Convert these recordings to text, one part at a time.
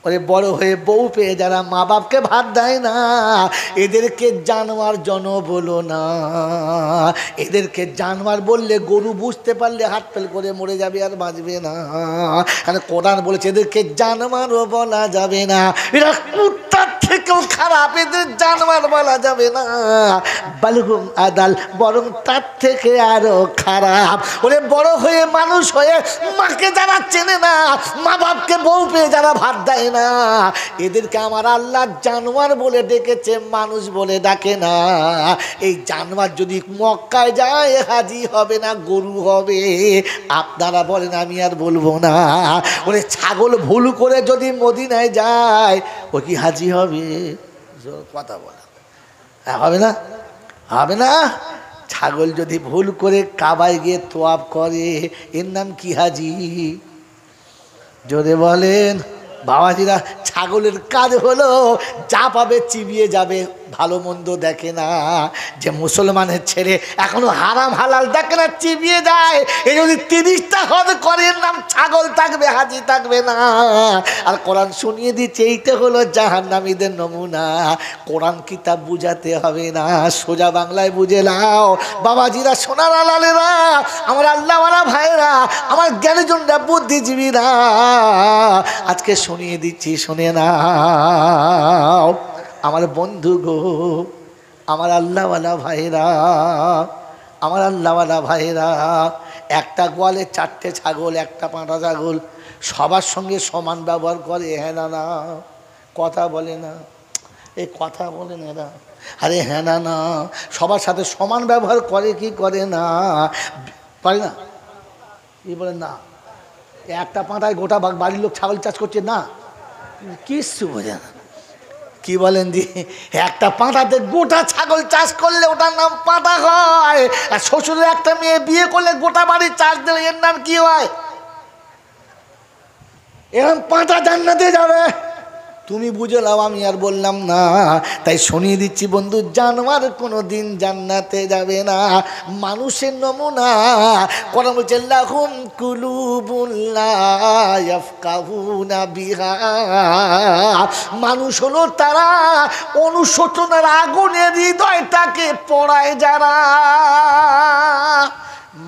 ওরে বড় হয়ে বউ পেয়ে যারা মা বাপকে ভাত দেয় না, এদেরকে জানোয়ার জন বলো না। এদেরকে জানোয়ার বললে গরু বুঝতে পারলে হাত ফেল করে মরে যাবে, আর বাঁচবে না। কারণ কোরআন বলেছে এদেরকে জানোয়ারও বলা যাবে না, এরা কুত্তার থেকেও খারাপ, এদের জানোয়ার বলা যাবে না। বালহুম আদাল, বরং তার থেকে আরো খারাপ। ওরে বড় হয়ে মানুষ হয়ে মাকে যারা চেনে না, মা বাপকে বউ পেয়ে যারা ভাত দেয় না, এদেরকে আমার আল্লাহ জানোয়ার বলে ডেকেছে, মানুষ বলে ডাকে না। এই জানোয়ার যদি মক্কায় যায় হাজি হবে না, গরু হবে। আপনারা বলেন, আমি আর বলবো না। ওরে ছাগল ভুল করে যদি মদিনায় যায়, ও কি হাজি হবে? কথা বলা হবে না, হবে না। ছাগল যদি ভুল করে কাবায় গিয়ে তোয়াব করে, এর নাম কি হাজি? জোরে বলেন বাবাজিরা। ছাগলের কাজ হলো যা পাবে চিবিয়ে যাবে, ভালো মন্দ দেখে না। যে মুসলমানের ছেলে এখনো হারাম হালাল দেখে না, চিবিয়ে যায়। এই যদি 30টা হজ করে, এর নাম ছাগল থাকবে, হাজি থাকবে না। আর কোরআন শুনিয়ে দিচ্ছে, এইটা হলো জাহান্নামীদের নমুনা। কোরআন কিতাব বুঝাতে হবে না, সোজা বাংলায় বুঝে নাও। বাবাজিরা, সোনার আলালেরা, আমার আল্লাহওয়ালা ভাইরা, আমার জ্ঞানীজনরা, বুদ্ধিজীবীরা, আজকে শুনিয়ে দিচ্ছি, শুনে নাও। আমার বন্ধু গো, আমার আল্লাহওয়ালা ভাইরা, আমার আল্লাহওয়ালা ভাইরা, একটা গোয়ালে 4টে ছাগল, একটা পাঁঠা ছাগল, সবার সঙ্গে সমান ব্যবহার করে। হ্যাঁ না না, কথা বলে না, এই কথা বলে না এরা। আরে হ্যাঁ না না, সবার সাথে সমান ব্যবহার করে কি করে না? পারে না, কি বলে না? একটা পাঁঠায় গোটা বাড়ির লোক ছাগল চাষ করছে না, কিচ্ছু বোঝে না। কি বলেন দি? একটা পাঁঠাতে গোটা ছাগল চাষ করলে ওটার নাম পাঁঠা হয়। আর শ্বশুরের একটা মেয়ে বিয়ে করলে গোটা বাড়ি চাষ দিলে এর নাম কি হয়? এরকম পাঁঠা জান্নাতে যাবে। তুমি বুঝে নাও, আমি আর বললাম না। তাই শুনিয়ে দিচ্ছি বন্ধু, জানোয়ার কোনো দিন জান্নাতে যাবে না। মানুষের নমুনা কোরআন বলছে, লাহুম কুলুবুন লা ইয়াফকাহুনা বিহা। মানুষ হলো তারা অনুশোচনার আগুনে হৃদয়টাকে পোড়ায় যারা।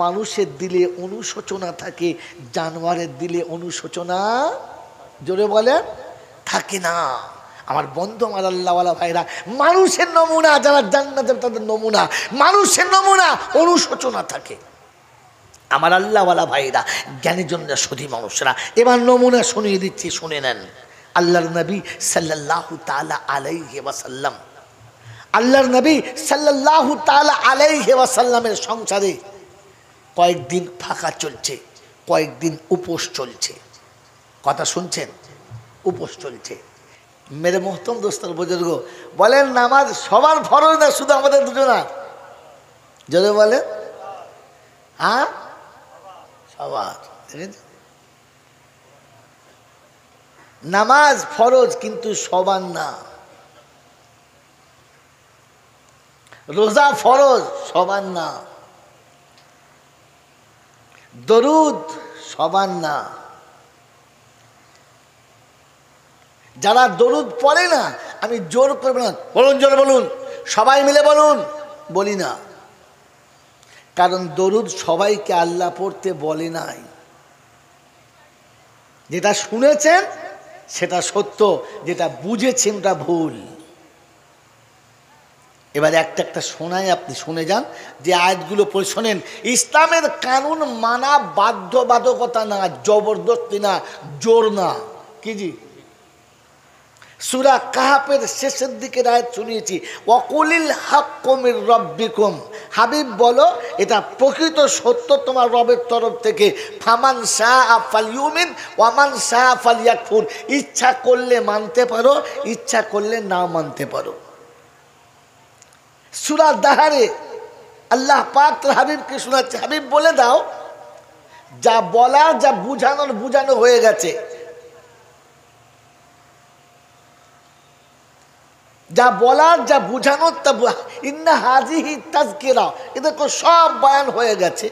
মানুষের দিলে অনুশোচনা থাকে, জানোয়ারের দিলে অনুশোচনা, জোরে বলেন, থাকে না। আমার বন্ধু, আমার আল্লাহওয়ালা ভাইরা, মানুষের নমুনা যারা জান্নাতে যাবে তাদের নমুনা, মানুষের নমুনা অনুশোচনা থাকে। আমার আল্লাহওয়ালা ভাইরা, জ্ঞানীজনরা, সতী মানুষরা, এবার নমুনা শুনিয়ে দিচ্ছি, শুনে নেন। আল্লাহর নবী সাল্লাল্লাহু তাআলা আলাইহি ওয়াসাল্লাম, আল্লাহর নবী সাল্লাল্লাহু তাআলা আলাইহি ওয়াসাল্লামের সংসারে কয়েকদিন ফাঁকা চলছে, কয়েকদিন উপোস চলছে। কথা শুনছেন? উপোস চলছে। মেরে মোহতরম দোস্তর বুজুর্গ, বলেন নামাজ সবার ফরজ না, শুধু আমাদের দুজনার? যদি বলে হ্যাঁ, সবার। নামাজ ফরজ, কিন্তু সবার না। রোজা ফরজ, সবার না। দরুদ সবার না। যারা দরুদ পড়ে না, আমি জোর করব না, বলুন, জোরে বলুন, সবাই মিলে বলুন, বলি না। কারণ দরুদ সবাইকে আল্লাহ পড়তে বলে নাই। যেটা শুনেছেন সেটা সত্য, যেটা বুঝেছেন ওটা ভুল। এবার একটা একটা শোনায়, আপনি শুনে যান। যে আয়াতগুলো পড়ে শোনেন। ইসলামের কানুন মানা বাধ্যবাধকতা না, জবরদস্তি না, জোর না। কি জি? সূরা কাহফের শেষের দিকের আয়াত শুনিয়েছি, ওয়াকুলিল হাক্কু মির রাব্বিকুম। হাবিব বলো, এটা প্রকৃত সত্য তোমার রবের তরফ থেকে। ফামান শাআ ফালইউমিন ওয়ামান শাআ ফালইয়াকফুর। ইচ্ছা করলে মানতে পারো, ইচ্ছা করলে না মানতে পারো। সূরা দাহারে আল্লাহ পাক হাবিবকে শোনাচ্ছে, হাবিব বলে দাও, যা বলার, যা বুঝানোর বুঝানো হয়ে গেছে। যা বলার, যা বুঝানোর, তা ইন্না হাজিহি তাজকিরা, এদের সব বয়ান হয়ে গেছে।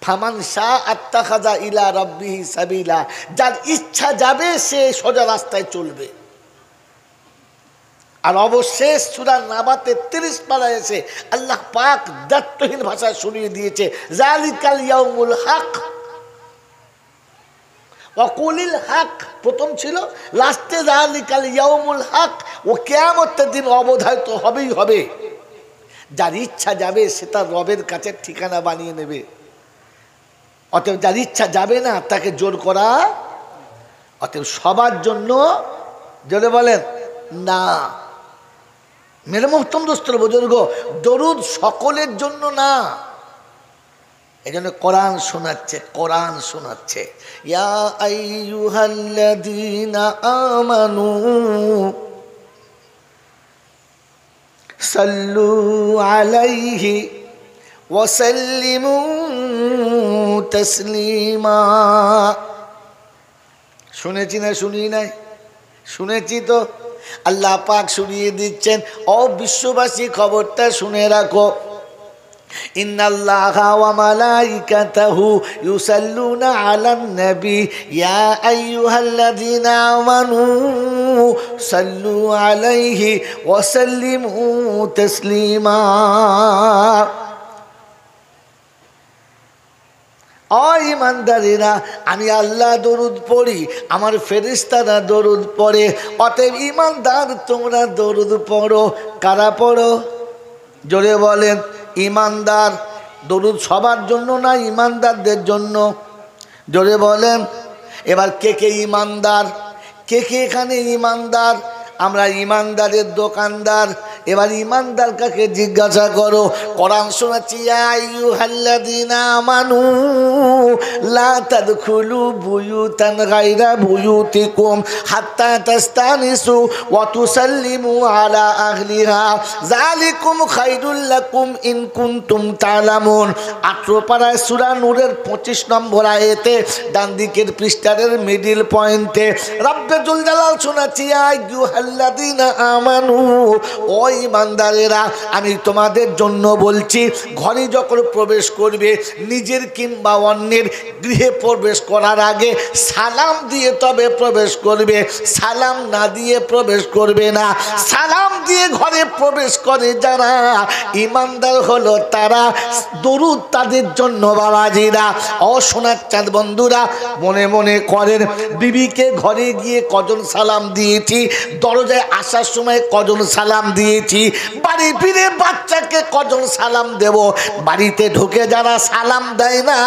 ফামান শাআ আত্তাখাযা ইলা রাব্বিহি সাবিলা, যার ইচ্ছা যাবে সে সোজা রাস্তায় চলবে। আর অবশেষ সূরা নাবাতে 30 পারা এসে আল্লাহ পাক দায়িত্বহীন ভাষায় শুনিয়ে দিয়েছে যালিকাল ইয়াউমুল হক ওয়াকুলিল হক, প্রথম ছিল, লাস্টে যালিকাল ইয়াউমুল হক, ও কিয়ামতের দিন অবধারিত হবেই হবে। যার ইচ্ছা যাবে সে তার রবের কাছে ঠিকানা বানিয়ে নেবে। অতএব যার ইচ্ছা যাবে না তাকে জোর করা, অতএব সবার জন্য, জোরে বলেন না। মেরে মোহতরম দোস্ত বুজুর্গ, দরুদ সকলের জন্য না। এই জন্য কোরআন শোনাচ্ছে, কোরআন শোনাচ্ছে ইয়া আইয়ুহাল্লাযীনা আমানু সাল্লু আলাইহি ওয়া সাল্লিমু তাসলিমা। শুনেছি না শুনি নাই? শুনেছি তো। আল্লাহ পাক শুনিয়ে দিচ্ছেন, ও বিশ্ববাসী খবরটা শুনে রাখো, ইন্নাল্লাহা ওয়া মালাইকাতাহু ইউসাল্লুনা আলান নবী ইয়া আইয়ুহাল্লাযীনা আমানু সাল্লু আলাইহি ওয়া সাল্লিমু তাসলিমা। ও ঈমানদারেরা, আমি আল্লাহ দরুদ পড়ি, আমার ফেরেশতারা দরুদ পড়ে, অতএব ঈমানদার তোমরা দরুদ পড়ো। কারা পড়ো? জোরে বলেন। ঈমানদার। দরুদ সবার জন্য না, ঈমানদারদের জন্য। জোরে বলেন। এবার কে কে ঈমানদার? কে কে এখানে ঈমানদার? আমরা ঈমানদারের দোকানদার। এবার ঈমানদার কাকে জিজ্ঞাসা করো। কোরআন শোনাচ্ছি, ইয়া আইয়ুহাল্লাযীনা আমানু লা তাদখুলু বুয়ুতান গায়রা বুয়ুতিকুম হাত্তা তাস্তানিসু ওয়া তুসাল্লিমু আলা আহলিহা যালিকুম খায়রুল লাকুম ইন কুনতুম তা'লামুন। 18 পারায় সূরা নূরের 25 নম্বর আয়াতে ডান দিকের পৃষ্ঠার মিডল পয়েন্টে রব্বে জুল জালাল শোনাচ্ছি, ইয়া আইয়ুহাল্লাযীনা আমানু, ও ঈমানদারেরা, আমি তোমাদের জন্য বলছি, ঘরে যখন প্রবেশ করবে, নিজের কিংবা অন্যের গৃহে প্রবেশ করার আগে সালাম দিয়ে তবে প্রবেশ করবে, সালাম না দিয়ে প্রবেশ করবে না। সালাম দিয়ে ঘরে প্রবেশ করে যারা, ঈমানদার হলো তারা। দরুদ তাদের জন্য বাবাজিরা। ও সোনার চাঁদ বন্ধুরা, মনে মনে করেন বিবিকে ঘরে গিয়ে কজন সালাম দিয়েছি, দরজায় আসার সময় কজন সালাম দিয়েছি, বাড়ি ফিরে বাচ্চাকে কজন সালাম দেব। বাড়িতে ঢুকে যারা সালাম দেয় না,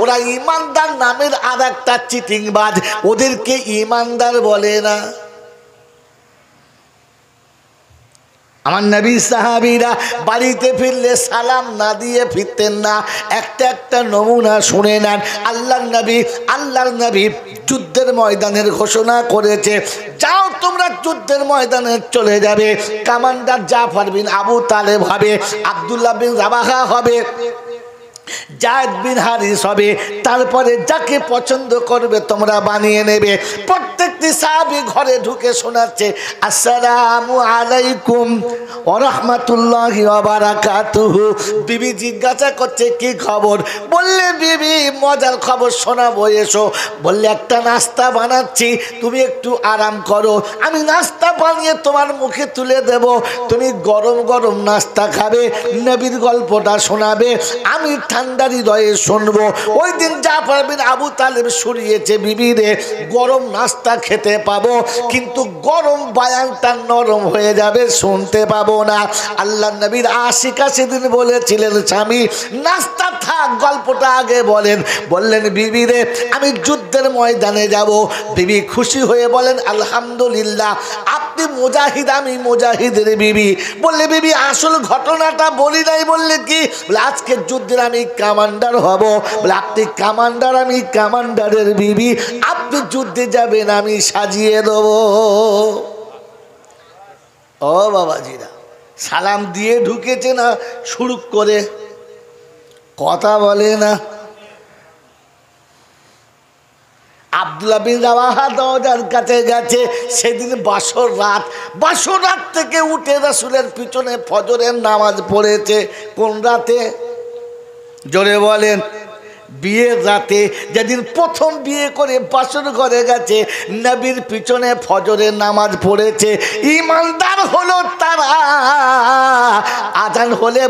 ওরা ঈমানদার নামের আর একটা চিটিংবাজ, ওদেরকে ঈমানদার বলে না। আমার নবী সাহাবীরা বাড়িতে ফিরলে সালাম না দিয়ে ফিরতেন না। একটা একটা নমুনা শুনে নেন। আল্লাহর নবী যুদ্ধের ময়দানের ঘোষণা করেছে, যাও তোমরা যুদ্ধের ময়দানে চলে যাবে। কমান্ডার জাফর বিন আবু তালেব হবে, আব্দুল্লাহ বিন রাবাহা হবে, জায়েদ বিন হারিস হবে, তারপরে যাকে পছন্দ করবে তোমরা বানিয়ে নেবে। প্রত্যেকটি সাহাবী ঘরে ঢুকে শোনাচ্ছে, আসসালামু আলাইকুম ওয়া রাহমাতুল্লাহি ওয়া বারাকাতুহু। বিবি জিজ্ঞাসা করছে, কি খবর? বললে, বিবি মজার খবর শোনাবো, এসো। বললে, একটা নাস্তা বানাচ্ছি, তুমি একটু আরাম করো, আমি নাস্তা বানিয়ে তোমার মুখে তুলে দেব, তুমি গরম গরম নাস্তা খাবে, নবীর গল্পটা শোনাবে, আমি ঠান্ডা হৃদয়ে শুনবো। ওই দিন জাফর বিন আবু তালেব শুনিয়েছে, বিবিরে গরম নাস্তা খেতে পাবো, কিন্তু গরম বায়ানটা নরম হয়ে যাবে, শুনতে পাবো না। আল্লাহ নবীর আশিকা সেদিন বলেছিলেন, স্বামী নাস্তা থাক, গল্পটা আগে বলেন। বললেন, বিবিরে আমি যুদ্ধের ময়দানে যাব। বিবি খুশি হয়ে বলেন, আলহামদুলিল্লাহ, আপনি মুজাহিদ, আমি মুজাহিদের বিবি। বললে, বিবি আসল ঘটনাটা বলি নাই। বললে, কি? বলে, আজকে যুদ্ধের আমি কমান্ডার হব। বলে, আপনি কমান্ডার, আমি কমান্ডারের বিবি, আপনি যুদ্ধে যাবেন, আমি সাজিয়ে দেব। ও বাবাজিরা, সালাম দিয়ে ঢুকেছে না শুরু করে কথা বলে না। আব্দুল্লাহ বিন রাওয়াহা দরজার কাছে গেছে। সেদিন বাসর রাত থেকে উঠে রাসূলের পিছনে ফজরের নামাজ পড়েছে। কোন রাতে? জোরে বলেন। বিয়ের রাতে যেদিন প্রথম বিয়ে করে বাসর ঘরে গেছে, নবীর পিছনে ফজরের নামাজ পড়েছে, ইমানদার হলো তারা। আজান হলে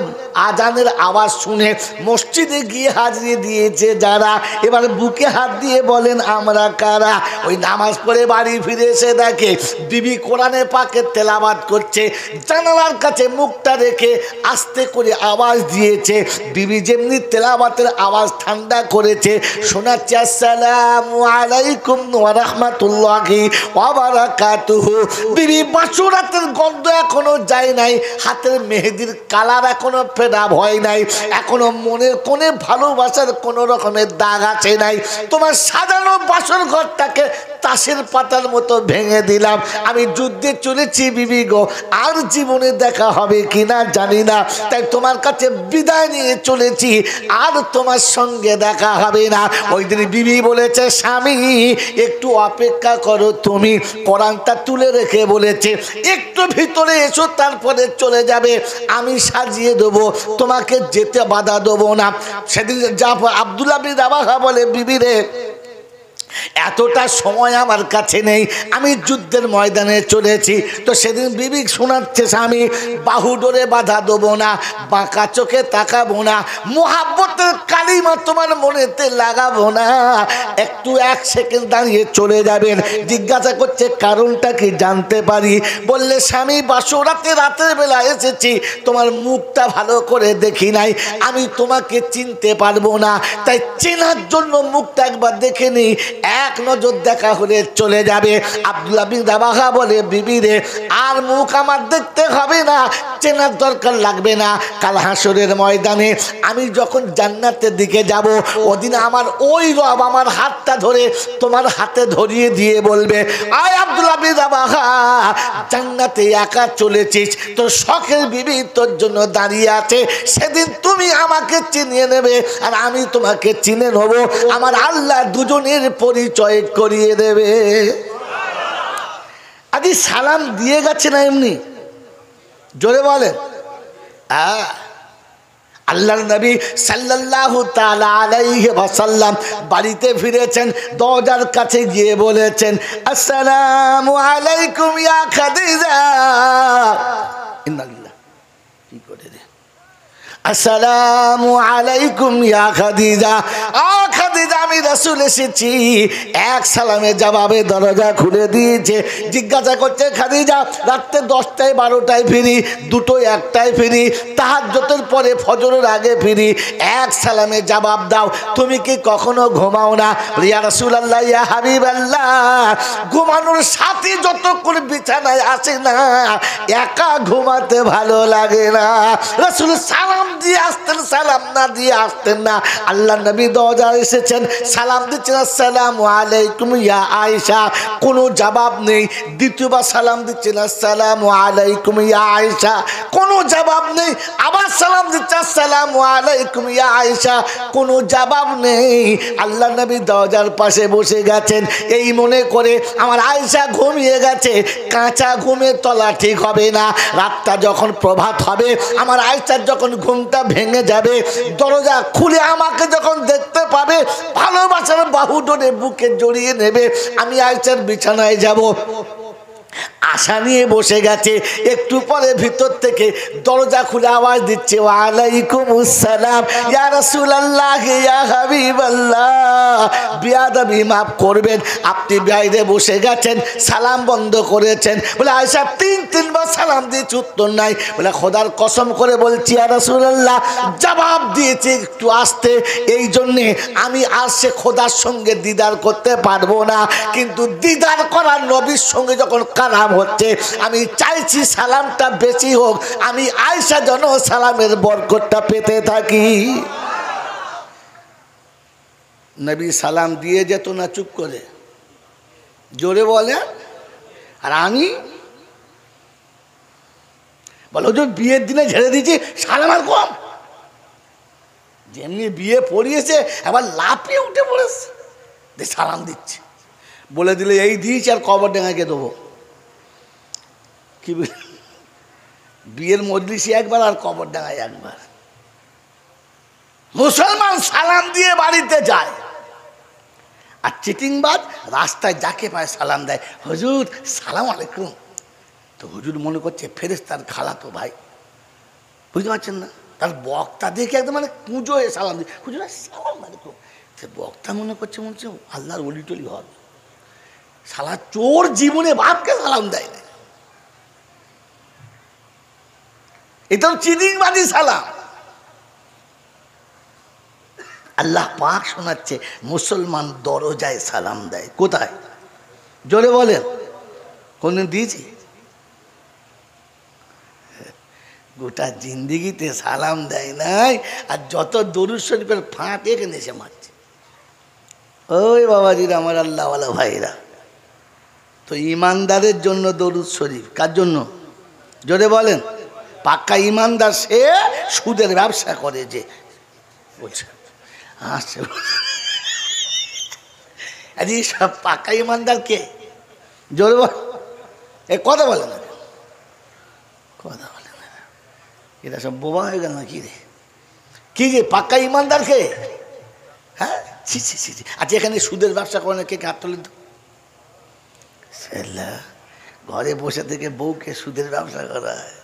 আজানের আওয়াজ শুনে মসজিদে গিয়ে হাজিরি দিয়েছে যারা, এবার বুকে হাত দিয়ে বলেন আমরা কারা? ওই নামাজ পড়ে বাড়ি ফিরে এসে দেখে বিবি কোরআনে পাকের তেলাওয়াত করছে, জানালার কাছে মুখটা রেখে আস্তে করে আওয়াজ দিয়েছে। বিবি যেমনি তেলাওয়াতের আওয়াজ ঠান্ডা করেছে, শোনাচ্ছে আসসালামু আলাইকুম ওয়া রাহমাতুল্লাহি ওয়া বারাকাতুহু। বিবি বাসুরাতের গন্ধ এখনো যায় নাই, হাতের মেহেদির কালার এখনো ফেরা হয় নাই, এখনো মনের কোণে ভালোবাসার কোনো রকমের দাগ আছে নাই। তোমার সাজানো বাসর ঘরটাকে তাসের পাতার মতো ভেঙে দিলাম। আমি যুদ্ধে চলেছি বিবি গো, আর জীবনে দেখা হবে কিনা জানি না, তাই তোমার কাছে বিদায় নিয়ে চলেছি, আর তোমার সঙ্গে দেখা হবে না। ওই দিন বিবি বলেছে স্বামী একটু অপেক্ষা করো, তুমি কোরআনটা তুলে রেখে বলেছে একটু ভিতরে এসো, তারপরে চলে যাবে, আমি সাজিয়ে দেবো, তোমাকে যেতে বাধা দেবো না। সেদিন যা আব্দুল্লাহ বিন রাওয়াহা বলে বিবি রে, এতটা সময় আমার কাছে নেই, আমি যুদ্ধের ময়দানে চলেছি। তো সেদিন বিবি শোনাচ্ছে স্বামী বাহু ডোরে বাধা দেবো না, বাঁকা চোখে তাকাবো না, মোহাব্বতের কালিমা তোমার মনেতে লাগাবো না, একটু 1 সেকেন্ড দাঁড়িয়ে চলে যাবেন। জিজ্ঞাসা করছে কারণটা কি জানতে পারি? বললে স্বামী বাসরাতে রাতের বেলা এসেছি, তোমার মুখটা ভালো করে দেখি নাই, আমি তোমাকে চিনতে পারবো না, তাই চেনার জন্য মুখটা একবার দেখে নিই, 1 নজর দেখা হলে চলে যাবে। আব্দুল্লাহ বিন রাওয়াহা বলে বিবি রে, আর মুখ আমার দেখতে হবে না, চেনার দরকার লাগবে না। কাল হাসরের ময়দানে আমি যখন জান্নাতের দিকে যাব, ওদিন আমার ওই রব আমার হাতটা ধরে তোমার হাতে ধরিয়ে দিয়ে বলবে আয় আব্দুল্লাহ বিন রাওয়াহা, জান্নাতে একা চলেছিস, তোর শখের বিবি তোর জন্য দাঁড়িয়ে আছে, সেদিন তুমি আমাকে চিনিয়ে নেবে আর আমি তোমাকে চিনে নেব, আমার আল্লাহ দুজনের পরিচয় করিয়ে দেবে। আদি সালাম দিয়ে গেছে না এমনি, জোরে বলেন। আল্লাহর নবী সাল্লাল্লাহু তাআলা আলাইহি ওয়াসাল্লাম বাড়িতে ফিরেছেন, দরজার কাছে গিয়ে বলেছেন আসসালামু আলাইকুম ইয়া খাদিজা। ইন্নালিল্লাহ, কি করে রে, আসসালামু আলাইকুম ইয়া খাদিজা। খাদিজা আমি রাসূল এসেছি। 1 সালামের জবাবে দরজা খুলে দিয়েছে। জিজ্ঞাসা করছে খাদিজা রাতে 10টায় 12টায় ফিরি, 2টোয় 1টায় ফিরি, তাহাজ্জুদের পরে ফজরের আগে ফিরি, 1 সালামের জবাব দাও, তুমি কি কখনো ঘুমাও না? ইয়া রাসূলুল্লাহ ইয়া হাবিবাল্লাহ, ঘুমানোর সাথী যতক্ষণ বিছানায় আসে না একা ঘুমাতে ভালো লাগে না। রাসূল সালাম দিয়ে আসতেন, সালাম না দিয়ে আসতেন না। আল্লাহ নবী দরজা এসেছেন, সালাম দিচ্ছেন আসসালামু আলাইকুম ইয়া আয়েশা, কোনো জবাব নেই। দ্বিতীয়বার সালাম দিচ্ছেন আসসালামু আলাইকুম ইয়া আয়েশা, কোনো জবাব নেই। আবার সালাম দিচ্ছে আসসালামু আলাইকুম ইয়া আয়েশা, কোনো জবাব নেই। আল্লাহ নবী দরজার পাশে বসে গেছেন, এই মনে করে আমার আয়েশা ঘুমিয়ে গেছে, কাঁচা ঘুমে তলা ঠিক হবে না। রাতটা যখন প্রভাত হবে, আমার আয়েশার যখন ঘুমটা ভেঙে যাবে, দরজা খুলে আমাকে যখন দেখতে পাবে, ভালোবাসার বাহু ধরে বুকে জড়িয়ে নেবে, আমি আয়েশার বিছানায় যাব। আশা নিয়ে বসে গেছে, একটু পরে ভিতর থেকে দরজা খুলে আওয়াজ দিচ্ছে ওয়ালাইকুম আসসালাম ইয়া রাসূলুল্লাহ ইয়া হাবিবাল্লাহ। বিয়াদবি মাফ করবেন, আপনি বাইরে বসে গেছেন, সালাম বন্ধ করেছেন। বলে আয়েশা 3-3বার সালাম দিয়েছি, উত্তর নাই। বলে খোদার কসম করে বলছি ইয়া রাসূলুল্লাহ, জবাব দিয়েছি একটু আসতে, এই জন্যে আমি আর সে খোদার সঙ্গে দিদার করতে পারবো না, কিন্তু দিদার করার নবীর সঙ্গে যখন কালাম হচ্ছে, আমি চাইছি সালামটা বেশি হোক, আমি আয়েশা যেন সালামের বরকতটা পেতে থাকি। নবী সালাম দিয়ে যেত না চুপ করে, জোরে বলে। আর আমি বলো যে বিয়ের দিনে ঝেড়ে দিয়েছি সালাম আর কম, যেমনি বিয়ে পড়িয়েছে আবার লাফিয়ে উঠে পড়েছে, সালাম দিচ্ছে, বলে দিলে এই দিয়েছি আর কবর ডেঙাকে দেবো। কি বিয়ের মজলিসে একবার আর কবর ডাঙায় একবার। মুসলমান সালাম দিয়ে বাড়িতে যায়, আর চিটিংবাজ রাস্তায় যাকে পায় সালাম দেয়, হুজুর সালাম আলাইকুম। তো হুজুর মনে করছে ফেরেশতার খালাতো ভাই, বুঝতে পারছেন না? তার বক্তা দেখে একদম মানে পুজো হয়ে সালাম দিয়ে, হুজুর সালাম আলাইকুম। সে বক্তা মনে করছে আল্লাহর অলি টলি হবে। শালা চোর জীবনে বাপকে সালাম দেয় না, এটা চিটিংবাজি সালাম। আল্লাহ পাক শোনাচ্ছে মুসলমান দরজায় সালাম দেয়। কোথায়? জোরে বলেন, কোনদিন দিয়েছি? গোটা জিন্দিগিতে সালাম দেয় নাই, আর যত দরুদ শরীফের ফাঁক এখানে এসে মারছে। ওই বাবাজিরা, আমার আল্লাহওয়ালা ভাইরা, তো ইমানদারের জন্য দরুদ শরীফ, কার জন্য? জোরে বলেন। পাক্কা ইমানদার সে সুদের ব্যবসা করে যে, বলছে আচ্ছা আরে সব পাক্কা ইমানদার কে? জোরে বল, এ কথা বলে না, কথা বলে না, এটা সব বোবা হয়ে গেল না কি রে? কি যে পাক্কা ইমানদার কে? হ্যাঁ, ছি ছি ছি। আচ্ছা, এখানে সুদের ব্যবসা করে না, কে হাত তোলেন তো? ঘরে বসে থেকে বউকে সুদের ব্যবসা করা হয়,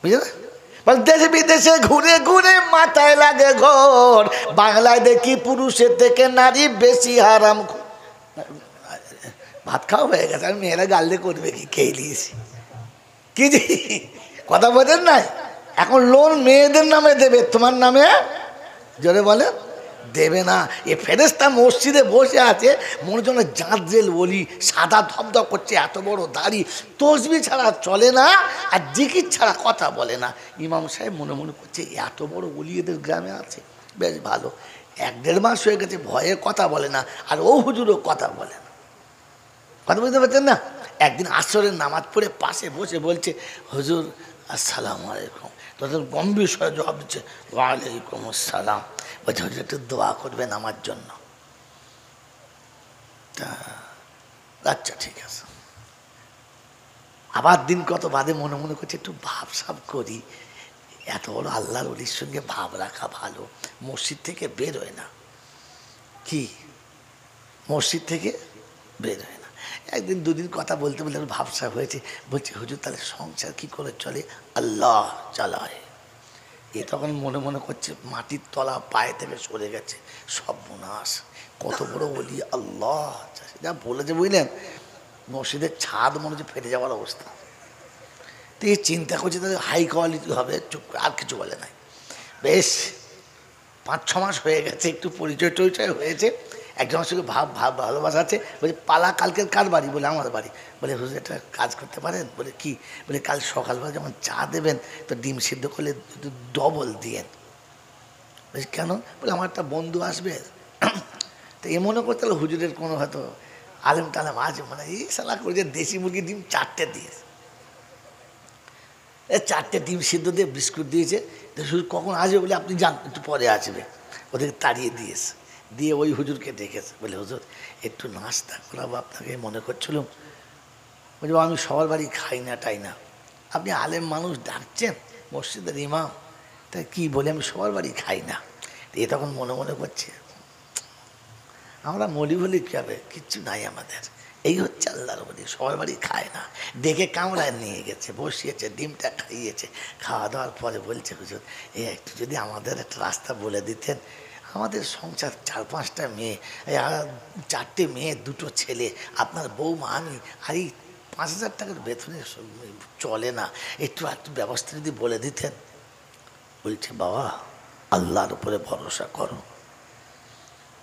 বুঝলে না? দেশে বিদেশে ঘুরে ঘুরে মাথায় লাগে ঘর, বাংলায় দেখি পুরুষের থেকে নারী বেশি হারাম। ভাত খাওয়া হয়ে গেছে, আর মেয়েরা গাল্লে করবে কি? খেয়ে নিয়েছি কি যে কথা বলেন না। এখন লোন মেয়েদের নামে দেবে, তোমার নামে জোরে বলে দেবে না। এ ফেরেশতা মসজিদে বসে আছে, মনে জন্য জাঁদরেল বলি, সাদা ধবধব করছে, এত বড় দাড়ি, তসবি ছাড়া চলে না, আর জিকির ছাড়া কথা বলে না। ইমাম সাহেব মনে মনে করছে এত বড় ওলি এদের গ্রামে আছে, বেশ ভালো। 1-1.5 মাস হয়ে গেছে, ভয়ে কথা বলে না, আর ও হুজুরও কথা বলে না। কথা বুঝতে পারছেন না? একদিন আসরের নামাজ পড়ে পাশে বসে বলছে, হুজুর আসসালামু আলাইকুম। তখন গম্ভীর স্বরে জবাব দিচ্ছে, ওয়ালাইকুম আসসালাম। বলছে হুজুর একটু দোয়া করবেন আমার জন্য। তা আচ্ছা ঠিক আছে। আবার দিন কত বাদে মনে মনে করছে একটু ভাব সাব করি, এত বড় আল্লাহর ওলির সঙ্গে ভাব রাখা ভালো। মসজিদ থেকে বের হয় না, কি মসজিদ থেকে বের হয় না। একদিন দুদিন কথা বলতে বলতে ভাবসাব হয়েছে, বলছে হুজুর তাহলে সংসার কি করে চলে? আল্লাহ চালায়। এ তখন মনে মনে করছে মাটির তলা পায়ে থেকে সরে গেছে, সর্বনাশ, কত বড় বলি আল্লাহ যা বলেছে, বুঝলেন? মসজিদের ছাদ মনে হচ্ছে ফেটে যাওয়ার অবস্থা। তো এই চিন্তা করছে তাদের হাই কোয়ালিটি হবে, চুপ, আর কিছু বলে নাই। বেশ 5-6 মাস হয়ে গেছে, একটু পরিচয় টরিচয় হয়েছে, একজনের সঙ্গে ভালোবাসা আছে। বলছে পালা কালকের কার বাড়ি? বলে আমার বাড়ি। বলে হুজুর একটা কাজ করতে পারেন? বলে কি? বলে কাল সকালবেলা যখন চা দেবেন তো ডিম সিদ্ধ করলে ডবল দিয়েন। বলছি কেন? বলে আমার একটা বন্ধু আসবে। তো এ মনে করতে হলো হুজুরের কোনো হয়তো আলেম টালেম আছে, মানে এই সালা করে যে দেশি মুরগির ডিম 4টে দিয়েছে, 4টে ডিম সিদ্ধ দিয়ে বিস্কুট দিয়েছে। তো হুজুর কখন আসবে? বলে আপনি যান, একটু পরে আসবে। ওদেরকে তাড়িয়ে দিয়েছে, দিয়ে ওই হুজুরকে ডেকেছে, বলে হুজুর একটু নাস্তা করাবো আপনাকে, মনে করছিলাম। বলছি আমি সবার বাড়ি খাই না টাই না, আপনি আলেম মানুষ ডাকছেন, মসজিদের ইমাম, তাই কি বলে আমি সবার বাড়ি খাই না। এ তখন মনে মনে করছে আমরা মলি বলি কী হবে, কিচ্ছু নাই আমাদের, এই হচ্ছে আল্লাহর বলি, সবার বাড়ি খায় না। ডেকে কামড়ায় নিয়ে গেছে, বসিয়েছে, ডিমটা খাইয়েছে। খাওয়া দাওয়ার পরে বলছে হুজুর একটু যদি আমাদের একটা রাস্তা বলে দিতেন, আমাদের সংসার 4-5টা মেয়ে, 4টে মেয়ে, 2টো ছেলে, আপনার বৌমা, আমি, আর এই 5,000 টাকার বেতনে চলে না, একটু ব্যবস্থা যদি বলে দিতেন। বলছে বাবা আল্লাহর উপরে ভরসা করো।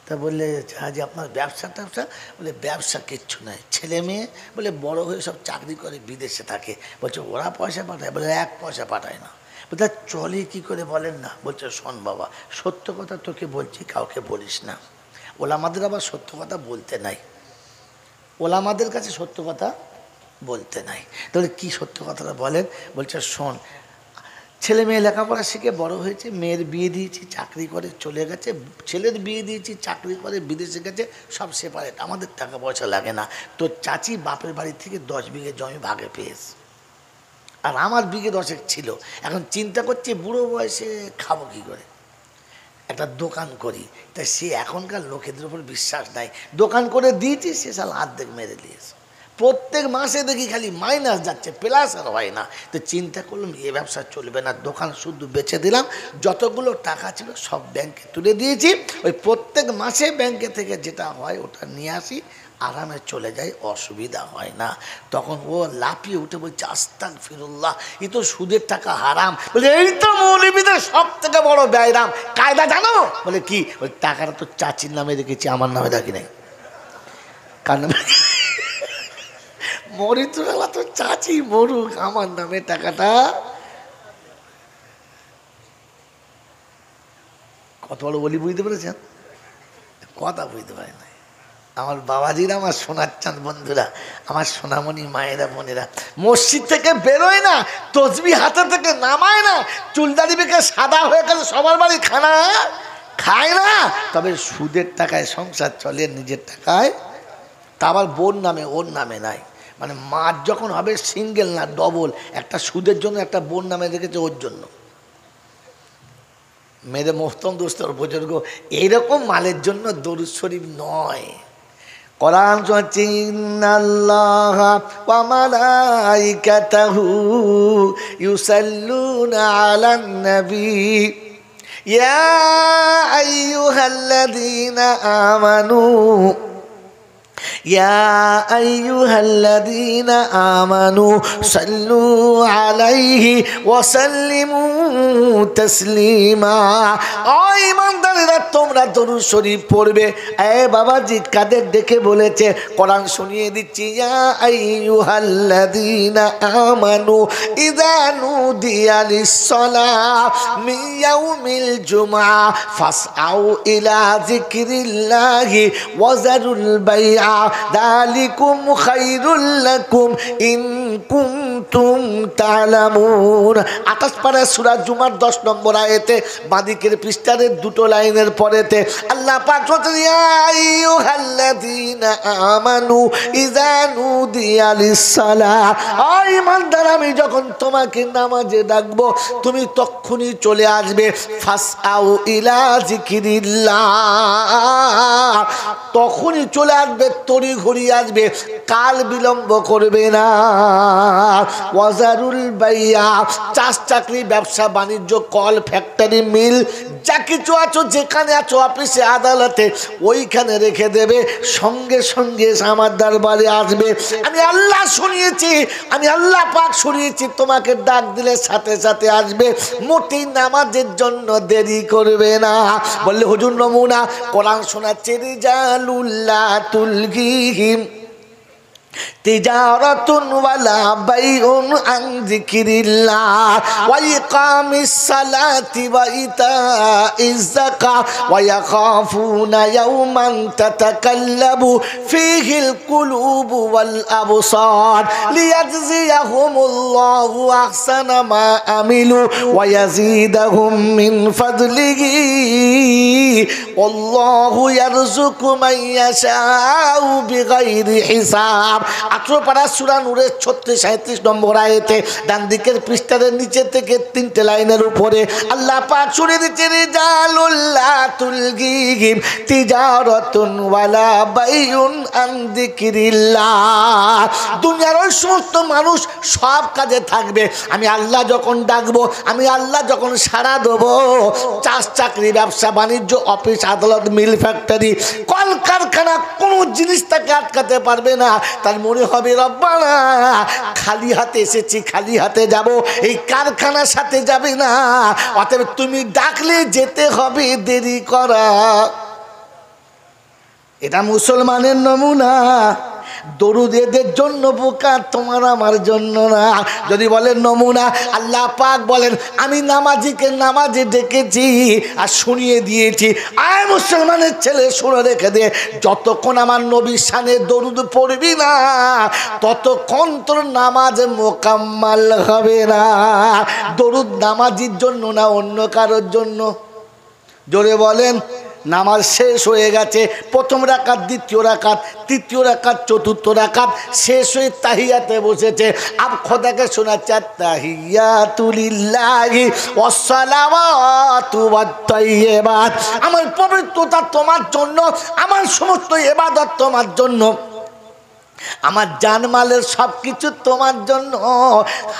তা বললে আজ আপনার ব্যবসা ট্যাবসা? বলে ব্যবসা কিচ্ছু নাই, ছেলে মেয়ে বলে বড় হয়ে সব চাকরি করে বিদেশে থাকে। বলছে ওরা পয়সা পাঠায়? বলে 1 পয়সা পাঠায় না। বলছে চলে কি করে বলেন না? বলছে শোন বাবা, সত্য কথা তোকে বলছি, কাউকে বলিস না। ওলামাদের আবার সত্য কথা বলতে নাই, ওলামাদের কাছে সত্য কথা বলতে নাই। তাহলে কি সত্য কথাটা বলেন? বলছে শোন, ছেলে মেয়ে লেখাপড়া শিখে বড় হয়েছে, মেয়ের বিয়ে দিয়েছি, চাকরি করে চলে গেছে, ছেলের বিয়ে দিয়েছি, চাকরি করে বিদেশে গেছে, সব সেপারেট, আমাদের টাকা পয়সা লাগে না। তোর চাচি বাপের বাড়ি থেকে 10 বিঘে জমি ভাগে পেয়েছে, আর আমার বিঘে 10 ছিল। এখন চিন্তা করছি বুড়ো বয়সে খাবো কী করে। একটা দোকান করি, তাই সে এখনকার লোকেদের উপর বিশ্বাস নাই। দোকান করে দিয়েছি, সে সাল অর্ধেক মেরে দিয়েছে। প্রত্যেক মাসে দেখি খালি মাইনাস যাচ্ছে, প্লাস আর হয় না। তো চিন্তা করলাম এ ব্যবসা চলবে না, দোকান শুধু বেচে দিলাম। যতগুলো টাকা ছিল সব ব্যাংকে তুলে দিয়েছি। ওই প্রত্যেক মাসে ব্যাংকে থেকে যেটা হয় ওটা নিয়ে আসি, আরামে চলে যায়, অসুবিধা হয় না। তখন ও লাফিয়ে উঠে বলছে আস্তাগফিরুল্লাহ, এ তো সুদের টাকা হারাম। বলে এই তো মৌলবীদের সব থেকে বড় ব্যয়রাম কায়দা জানো? বলে কি? ওই টাকাটা তো চাচির নামে রেখেছি, আমার নামে রাখি নাই। কার নামে? মরি তো চাচি মরুক, আমার নামে টাকাটা। কত বড় বলি বুঝতে পেরেছেন? কথা বুঝতে পারে না। আমার বাবাজিরা, আমার সোনার চাঁদ বন্ধুরা, আমার সোনামণি মায়েরা বোনেরা, মসজিদ থেকে বেরোয় না, তসবি হাতে থেকে নামায় না, চুলদারি বেঁকে সাদা হয়ে গেলে সবার বাড়ি খানা খায় না, তবে সুদের টাকায় সংসার চলে, নিজের টাকায়। তা আবার বোন নামে, ওর নামে নাই। মানে মাছ যখন হবে সিঙ্গেল না ডবল, একটা সুদের জন্য একটা বোন নামে রেখেছে ওর জন্য। মেরে মোহতম দোস্তর বুজুর্গ, এইরকম মালের জন্য দরুদ শরীফ নয়। কোরআন বলছে ইন্নাল্লাহা ওয়া মালাইকাতাহু ইউসাল্লুনা আলান নবী ইয়া আইয়ুহাল্লাযীনা আমানু ইয়া আইয়ুহাল্লাযীনা আমানু সাল্লু আলাইহি ওয়া সাল্লিমু তাসলিমা। ও ঈমানদারেরা, তোমরা দরুদ শরীফ পড়বে। এ বাবাজি, কাদের দেখে বলেছে? কোরআন শুনিয়ে দিচ্ছি। ইয়া আইয়ুহাল্লাযীনা আমানু ইযা নুদিয়া লিস-সালাহ মিন ইয়াউমিল জুমআ ফাসআউ ইলা যিকরিল্লাহি ওয়া যারুল বাইআ যালিকুম খায়রুল লাকুম ইন কুনতুম তা'লামুন। 28 পারা সূরা জুমার 10 নম্বর আয়াতে বাদিকের পৃষ্ঠার দুটো লাইনের পরেতে আল্লাহ পাক বলেন ইয়া আইয়ুহাল্লাযীনা আমানু ইযা নুদিয়া লিস-সালাহ। ও ঈমানদার, আমি যখন তোমাকে নামাজে ডাকবো তুমি তখনই চলে আসবে। ফাসআউ ইলা যিকরিল্লাহ, তখনই চলে আসবে, তড়ি ঘড়ি আসবে, কাল বিলম্ব করবে না। ওয়াজারুল বাইয়া, চাষ চাকরি ব্যবসা বাণিজ্য কল ফ্যাক্টরি মিল যা কিছু আছো, যেখানে আছো অফিসে আদালতে, ওইখানে রেখে দেবে, সঙ্গে সঙ্গে আমার দরবারে আসবে। আমি আল্লাহ শুনিয়েছি, আমি আল্লাহ পাক শুনিয়েছি, তোমাকে ডাক দিলে সাথে সাথে আসবে, মোটেই নামাজের জন্য দেরি করবে না। বললে হুজুর নমুনা? কোরআন শোনাচ্ছে রিজালুল্লাহ তুলহিহিম তিজারাতুন ওয়ালা বাইউন আন যিকরিল্লাহ ওয়া ইকামিস সালাতি ওয়া ইতাইজ যাকাত ওয়া ইয়াখাফুনা ইয়াওমান তাতাকাল্লাবু ফীহিল কুলুবু ওয়াল আবসার লিয়াজজিয়াহুমুল্লাহু আহসানা মা আমিলু ওয়া ইয়াজিদাহুম মিন ফাদলিহি আল্লাহু ইয়ারযুকু মান ইয়াশাউ বিগাইরি হিসাব। 18 পারা সূরা নূরের 36-37 নম্বর আয়াতে ডান দিকের পৃষ্ঠার নিচে থেকে 3টে লাইনের উপরে আল্লাহ পাক শুনিয়ে দিচ্ছেন রিজালুল্লাহ তুলহিহিম তিজারাতুন ওয়ালা বাইউন আন যিকরিল্লাহ। দুনিয়ার ওই সমস্ত মানুষ সব কাজে থাকবে, আমি আল্লাহ যখন ডাকবো, আমি আল্লাহ যখন সাড়া দেবো, চাষ চাকরি ব্যবসা বাণিজ্য অফিস আদালত মিল ফ্যাক্টরি কল কারখানা, কোনো জিনিস তাকে আটকাতে পারবে না। তার মনে হবে রব্বানা খালি হাতে এসেছি, খালি হাতে যাব, এই কারখানার সাথে যাবে না, অতএব তুমি ডাকলে যেতে হবে, দেরি করা। এটা মুসলমানের নমুনা। দরুদ এদের জন্য বোকা, তোমার আমার জন্য না। যদি বলেন নমুনা, আল্লাহ পাক বলেন আমি নামাজিকে নামাজে ডেকেছি আর শুনিয়ে দিয়েছি। আয় মুসলমানের ছেলে, শুনে রেখে দে, যতক্ষণ আমার নবীর শানে দরুদ পড়বি না ততক্ষণ তোর নামাজ মোকাম্মাল হবে না। দরুদ নামাজির জন্য না অন্য কারোর জন্য? জোরে বলেন। নামাজ শেষ হয়ে গেছে, প্রথম রাকাত, দ্বিতীয় রাকাত, তৃতীয় রাকাত, চতুর্থ রাকাত শেষ হয়ে তাহিয়াতে বসেছে। আব খোদাকে শোনাচ্ছে তাহিয়াতু লিল্লাহি ওয়াস সালাওয়াতু ওয়াত তাইয়্যিবাত, আমার পবিত্রতা তোমার জন্য, আমার সমস্ত ইবাদত তোমার জন্য, আমার জানমালের সব কিছু তোমার জন্য।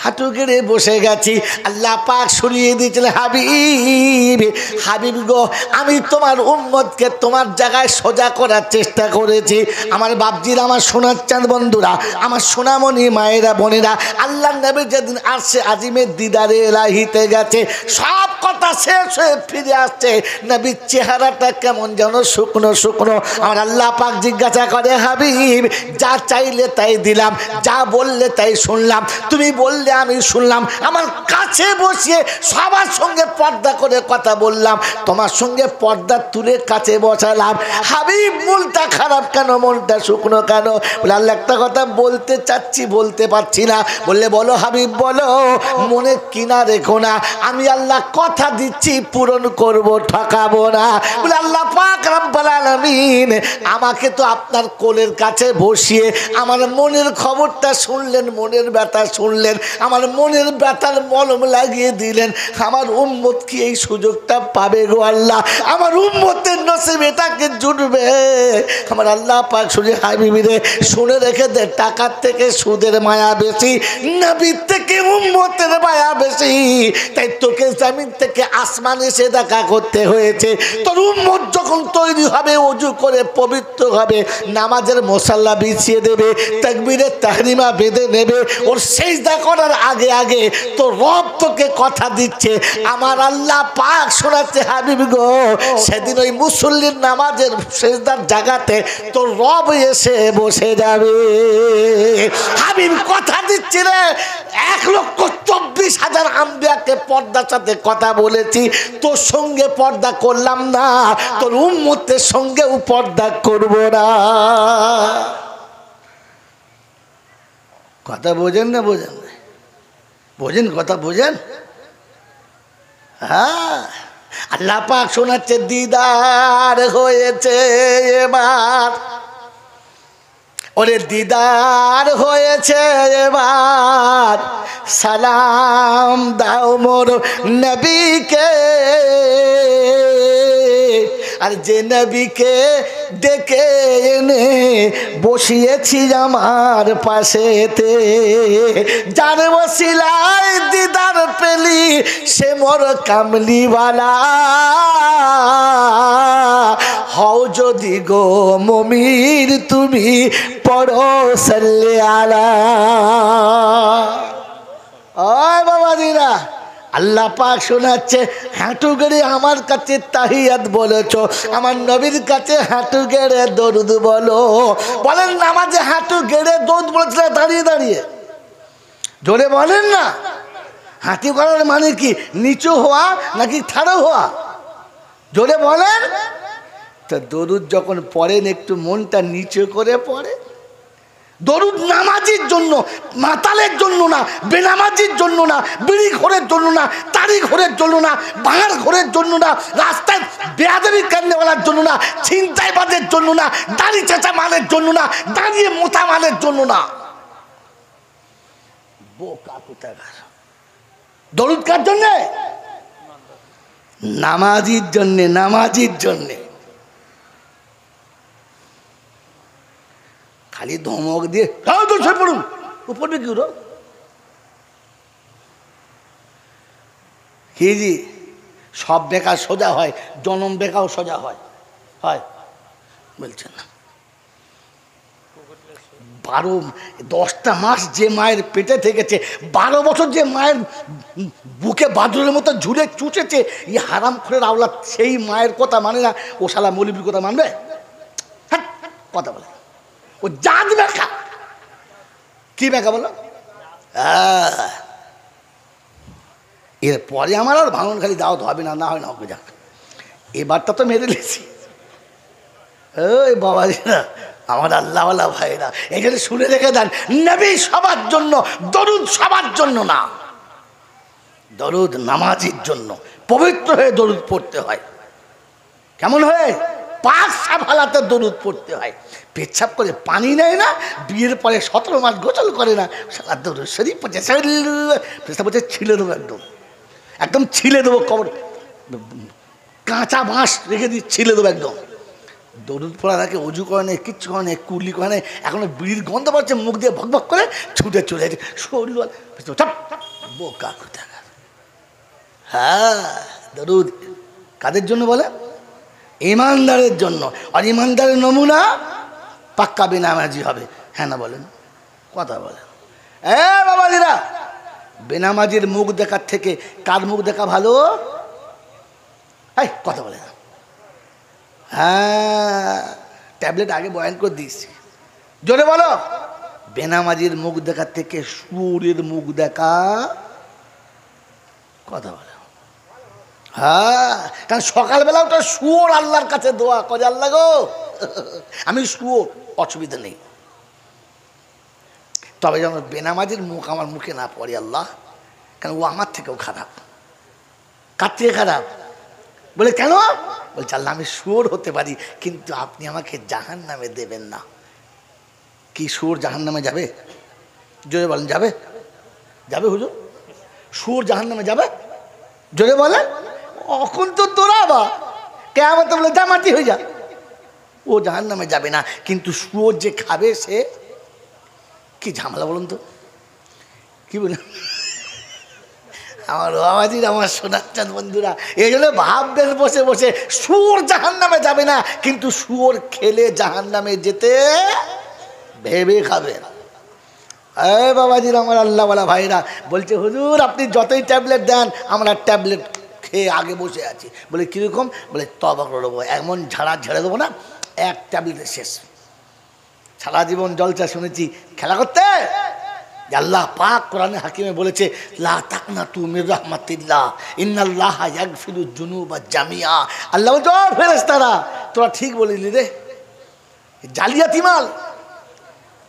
হাঁটু গেড়ে বসে গেছি। আল্লাহ পাক শুনিয়ে দিয়েছিলেন, হাবিব, হাবিব গো, আমি তোমার উম্মতকে তোমার জায়গায় সোজা করার চেষ্টা করেছি। আমার বাপজির, আমার সোনার চাঁদ বন্ধুরা, আমার সোনামণি মায়েরা, বোনেরা, আল্লাহ নবী যেদিন আসছে আজিমের দিদারে এলাহিতে গেছে, সব কথা শেষ হয়ে ফিরে আসছে, নবীর চেহারাটা কেমন যেন শুকনো শুকনো। আমার আল্লাহ পাক জিজ্ঞাসা করে, হাবিব, যা চাইলে তাই দিলাম, যা বললে তাই শুনলাম, তুমি বললে আমি শুনলাম, আমার কাছে বসিয়ে সবার সঙ্গে পর্দা করে কথা বললাম, তোমার সঙ্গে পর্দা তুলে কাছে বসালাম। হাবিব, মনটা খারাপ কেন, মনটা শুকনো কেন? বলে, আল্লাহ একটা কথা বলতে চাচ্ছি, বলতে পারছি না। বললে, বলো হাবিব বলো। মনে কিনা রেখো না, আমি আল্লাহ কথা দিচ্ছি পূরণ করব, ঠকাবো না। বলে, আল্লাহ পাক রব্বুল আলামিন আমাকে তো আপনার কোলের কাছে বসিয়ে আমার মনের খবরটা শুনলেন, মনের ব্যথা শুনলেন, আমার মনের ব্যথার মলম লাগিয়ে দিলেন। আমার উম্মত কি এই সুযোগটা পাবে গো আল্লাহ? আমার উম্মতের নসিবে এটাকে জুটবে? আমার আল্লাহ পাক শুনে, হাবিবিরে শুনে রেখে দে, টাকার থেকে সুদের মায়া বেশি, নবীর থেকে উম্মতের মায়া বেশি। তাই তোকে জমিন থেকে আসমান এসে দেখা করতে হয়েছে। তোর উম্মত যখন তৈরি হবে, ওযু করে পবিত্র হবে, নামাজের মুসাল্লা বিছিয়ে দেবে, তাকবীরে তাহরিমা বেঁধে নেবে, ওর সিজদা করার আগে আগে তো রব তোকে কথা দিচ্ছে। আমার আল্লাহ পাক শোনাচ্ছে, হাবিব গো, সেদিন ওই মুসল্লির নামাজের সিজদার জায়গাতে তোর রব এসে বসে যাবে। হাবিব কথা দিচ্ছে রে, 1,24,000 আম্বিয়াকে পর্দার সাথে কথা বলেছি, তোর সঙ্গে পর্দা করলাম না, তোর উম্মতের সঙ্গেও পর্দা করব না। কথা বোঝেন না? বোঝেন না? বোঝেন? কথা বোঝেন? হ্যাঁ, আল্লাহ পাক শোনাচ্ছে, দিদার হয়েছে এবার, ওরে দিদার হয়েছে এবার, সালাম দাও মোর নবীকে। আর যে নবীকে ডেকে এনে বসিয়েছি আমার পাশেতে, যার ওসিলায় দিদার পেলি, সে মোর কামলিওয়ালা। হও যদি গো মুমিন তুমি, পড়ো সাল্লি আলা। ওই বাবাজিরা, আল্লাহ পাক শোনাচ্ছে, হাঁটু গেড়ে আমার কাছে তাহিয়াত বলেছ, আমার নবীর কাছে হাঁটু গেড়ে দরুদ বলো। বলেন, নামাজে হাঁটু গেড়ে দরুদ বলেছিল দাঁড়িয়ে দাঁড়িয়ে? জোরে বলেন না। হাঁটু করার মানে কি? নিচু হওয়া নাকি ঠাড়ো হওয়া? জোরে বলেন। তা দরুদ যখন পড়েন, একটু মনটা নিচু করে পড়ে। দরুদ নামাজির জন্য, মাতালের জন্য না, বেনামাজির জন্য না, বিড়ি ঘোরের জন্য না, তারি ঘোরের জন্য না, বাঙার ঘোরের জন্য না, রাস্তায় বেয়াদবি কান্নেওয়ালার জন্য না, ছিনতাইবাজের জন্য না, দাড়ি চেঁচা মালের জন্য না, দাঁড়িয়ে মোটা মালের জন্য না। বোকা কোথাকার। দরুদ কার জন্যে? নামাজির জন্যে, নামাজির জন্যে। খালি ধমক দিয়ে পড়ুন, উপরে কি জি, সব বেকার সোজা হয়, জনম বেকাও সোজা হয়, হয় বলছেন না? 10টা মাস যে মায়ের পেটে থেকেছে, 12 বছর যে মায়ের বুকে বাদুরের মতো ঝুলে চুচেছে, এই হারাম খোরের আওলাদ সেই মায়ের কথা মানে না, ও শালা মৌলবীর কথা মানবে? কথা বলে ও জাত বেকা। কি বেকা বলো? এরপরে আমার আর ভাঙন খালি দাওয়াত হবে না, না হয় না হবে, যাক এবারটা তো মেরে নিয়েছি। ওই বাবাজিরা, আমার আল্লাহওয়ালা ভাইরা, এখানে শুনে রেখে দেন, নবী সবার জন্য, দরুদ সবার জন্য না। দরুদ নামাজির জন্য, পবিত্র হয়ে দরুদ পড়তে হয়। কেমন হয়? পাক সাফালাতে দরুদ পড়তে হয়। পেচ্ছাপ করে পানি নেয় না, বিয়ের পরে 17 মাস গোসল করে না, সারা দরুদ শরীফ পড়ছে, পেচ্ছাপ পড়ছে, ছিলে দেবো, একদম একদম ছিলে দেবো, কবর কাঁচা বাঁশ রেখে দিয়ে ছিলে দেবো একদম। দরুদ পড়া থাকে, অজু করে নেই, কিচ্ছু করে নেই, কুলি করে নেই, এখনো বিড়ির গন্ধ পাচ্ছে, মুখ দিয়ে ভকভক করে ছুটে চলে যাচ্ছে শরীর বোকা কোথাকার। হ্যাঁ, দরুদ কাদের জন্য বলে? ইমানদারের জন্য। আর ইমানদারের নমুনা পাক্কা বেনামাজি হবে। হ্যাঁ না বলেন? কথা বলেন। বাবাজিরা, বেনামাজির মুখ দেখার থেকে কার মুখ দেখা ভালো? কথা বলে না। হ্যাঁ, ট্যাবলেট আগে বয়ান করে দিয়েছি, জোরে বলো। বেনামাজির মুখ দেখার থেকে সুরের মুখ দেখা, কথা বলে। হ্যাঁ, কারণ সকালবেলা ওটা শুয়োর আল্লাহর কাছে দোয়া করে, আল্লাহ গো আমি শুয়োর, অসুবিধা নেই, তবে যেন বেনামাজির মুখ আমার মুখে না পড়ে আল্লাহ, কারণ ও আমার থেকেও খারাপ। কার থেকে খারাপ? বলে কেন? বলছে আল্লাহ আমি শুয়োর হতে পারি, কিন্তু আপনি আমাকে জাহান নামে দেবেন না। কি শুয়োর জাহান নামে যাবে? জোরে বলেন, যাবে? যাবে হুজুর? শুয়োর জাহান নামে যাবে? জোরে বলে। এখন তো দৌড়াবা, কেমন বলে যা মাটি হয়ে যা, ও জাহান নামে যাবে না। কিন্তু শুয়োর যে খাবে সে কি ঝামেলা বলুন তো? কি বলে আমার বাবাজির, আমার সোনার চাঁদ বন্ধুরা, এই জন্য ভাববেন বসে বসে, শুয়োর জাহান নামে যাবে না, কিন্তু শুয়োর খেলে জাহান নামে যেতে ভেবে খাবে। বাবাজির, আমার আল্লাহওয়ালা ভাইরা বলছে হুজুর আপনি যতই ট্যাবলেট দেন, আমরা ট্যাবলেট খেয়ে আগে বসে আছি। বলে কীরকম? বলে তবা করে দেবো, এমন ঝাড়া ঝেড়ে দেবো না, এক ট্যাবলেটে শেষ। সারা জীবন জলসা শুনেছি, খেলা করতে। আল্লাহ পাক কোরআনে হাকিমে বলেছে, লা তাকনাতু মির রাহমাতিল্লাহ ইন্নাল্লাহা ইয়াগফিরুয যুনুবা জামিআ। আল্লাহ বলছে ও ফেরেশতারা, তোরা ঠিক বলিলি রে, জালিয়াতি মাল।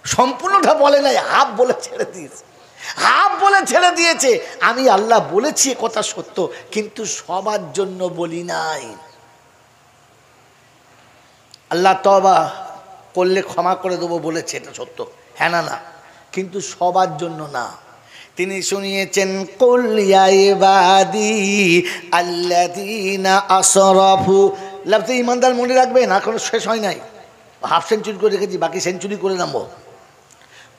সম্পূর্ণটা বলে নাই, হাফ বলে ছেড়ে দিয়েছে, হাফ বলে ছেড়ে দিয়েছে। আমি আল্লাহ বলেছি কথা সত্য, কিন্তু সবার জন্য বলি নাই। আল্লাহ তওবা করলে ক্ষমা করে দেবো বলেছে, এটা সত্য, হ্যাঁ না না, কিন্তু সবার জন্য না। তিনি শুনিয়েছেন, কুল ইয়া ইবাদি আল্লাযীনা আসরাফু। লাফতে ইমানদার মনে রাখবেন, এখনো শেষ হয় নাই, হাফ সেঞ্চুরি করে রেখেছি, বাকি সেঞ্চুরি করে নামবো।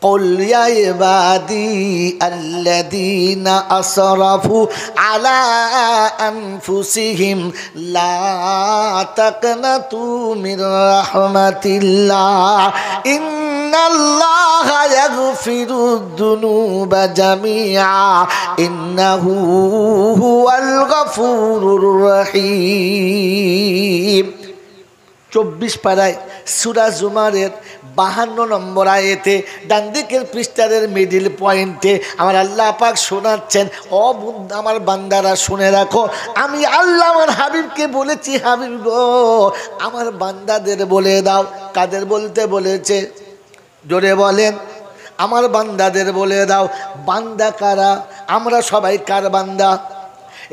কুল ইয়া ইবাদি আল্লাযীনা আসরাফু আলা আনফুসিহিম লা তাকনাতু মির রাহমাতিল্লাহ ইন্নাল্লাহা ইয়াগফিরুদ যুনুবা জামিআ ইন্নাহু হুয়াল গফুরুর রহিম। 24 পারায় সূরা জুমারের 52 নম্বর আয়াতে ডান দিকের পৃষ্ঠারের মিডিল পয়েন্টে আমার আল্লাহ পাক শোনাচ্ছেন, ও আমার বান্দারা শুনে রাখো, আমি আল্লাহ আমার হাবিবকে বলেছি, হাবিব গো আমার বান্দাদের বলে দাও। কাদের বলতে বলেছে? জোরে বলেন, আমার বান্দাদের বলে দাও। বান্দা কারা? আমরা সবাই কার বান্দা?